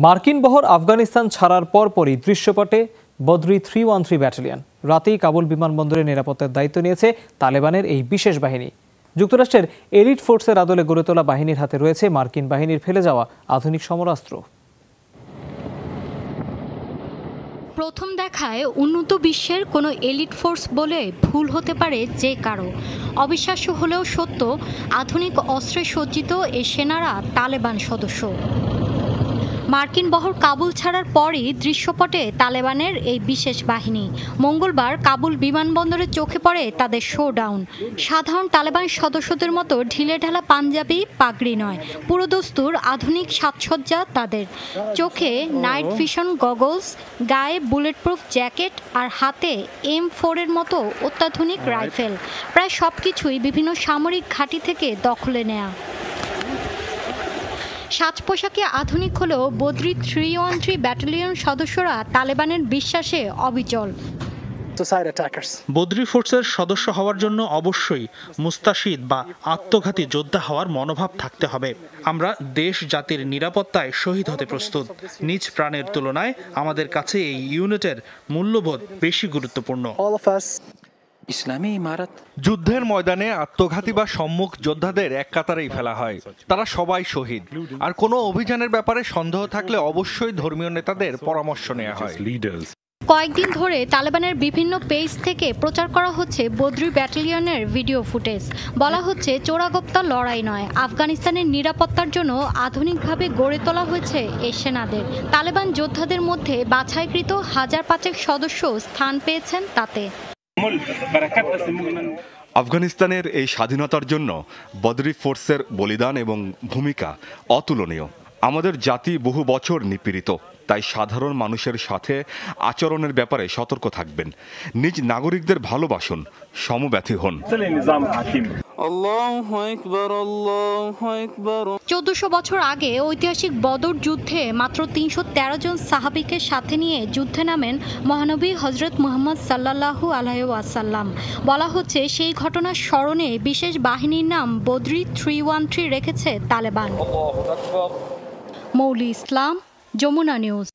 মার্কিন বহর আফগানিস্তান ছাড়ার পরপরই দৃশ্যপটে বদরি 313 ব্যাটালিয়ন। রাতেই কাবুল বিমানবন্দরের নিরাপত্তার দায়িত্ব নিয়েছে তালেবানের এই বিশেষ বাহিনী। যুক্তরাষ্ট্রের এলিট ফোর্সের আদলে গড়ে তোলা বাহিনীর হাতে রয়েছে মার্কিন বাহিনীর ফেলে যাওয়া আধুনিক সমরাস্ত্র। প্রথম দেখায় উন্নত বিশ্বের কোনো এলিট ফোর্স বলে ভুল হতে পারে যে কারো। অবিশ্বাস্য হলেও সত্য, আধুনিক অস্ত্রে সজ্জিত এই সেনারা তালেবান সদস্য। মার্কিন বহর কাবুল ছাড়ার পরই দৃশ্যপটে তালেবানের এই বিশেষ বাহিনী। মঙ্গলবার কাবুল বিমানবন্দরে চোখে পড়ে তাদের শোডাউন। সাধারণ তালেবান সদস্যদের মতো ঢিলেঢালা পাঞ্জাবি, পাগড়ি নয়, পুরোদস্তুর আধুনিক সাজসজ্জা তাদের। চোখে নাইট ভিশন গগলস, গায়ে বুলেটপ্রুফ জ্যাকেট আর হাতে M4-এর মতো অত্যাধুনিক রাইফেল। প্রায় সব কিছুই বিভিন্ন সামরিক ঘাঁটি থেকে দখলে নেয়া। সাজ পোশাকে আধুনিক হলেও বদরি 313 ব্যাটালিয়ন সদস্যরা তালেবানের বিশ্বাসে অবিচল। বদরি ফোর্সের সদস্য হওয়ার জন্য অবশ্যই মুস্তাশিদ বা আত্মঘাতী যোদ্ধা হওয়ার মনোভাব থাকতে হবে। আমরা দেশ জাতির নিরাপত্তায় শহীদ হতে প্রস্তুত। নিজ প্রাণের তুলনায় আমাদের কাছে এই ইউনিটের মূল্যবোধ বেশি গুরুত্বপূর্ণ। যুদ্ধের ময়দানে আত্মঘাতী বা সম্মুখ যোদ্ধাদের এক কাতারেই ফেলা হয়। তারা সবাই শহীদ। আর কোনো অভিযানের ব্যাপারে সন্দেহ থাকলে অবশ্যই ধর্মীয় নেতাদের পরামর্শ নেওয়া হয়। কয়েকদিন ধরে তালেবানের বিভিন্ন পেজ থেকে প্রচার করা হচ্ছে বদরি ব্যাটালিয়নের ভিডিও ফুটেজ। বলা হচ্ছে চোরাগোপ্তা লড়াই নয়, আফগানিস্তানের নিরাপত্তার জন্য আধুনিকভাবে গড়ে তোলা হয়েছে এই সেনাদের। তালেবান যোদ্ধাদের মধ্যে বাছাইকৃত 1000 সদস্য স্থান পেয়েছেন তাতে। আফগানিস্তানের এই স্বাধীনতার জন্য বদরি ফোর্সের বলিদান এবং ভূমিকা অতুলনীয়। আমাদের জাতি বহু বছর নিপীড়িত, তাই সাধারণ মানুষের সাথে আচরণের ব্যাপারে সতর্ক থাকবেন। নিজ নাগরিকদের ভালোবাসুন, সমব্যথী হন। 1400 বছর আগে ঐতিহাসিক বদর যুদ্ধে মাত্র 313 জন সাহাবীকে সাথে নিয়ে যুদ্ধে নামেন মহানবী হযরত মুহাম্মদ সাল্লাল্লাহু আলাইহি ওয়াসাল্লাম। বলা হচ্ছে সেই ঘটনার স্মরণে বিশেষ বাহিনীর নাম বদরি 313 রেখেছে তালেবান। মৌলি ইসলাম, যমুনা নিউজ।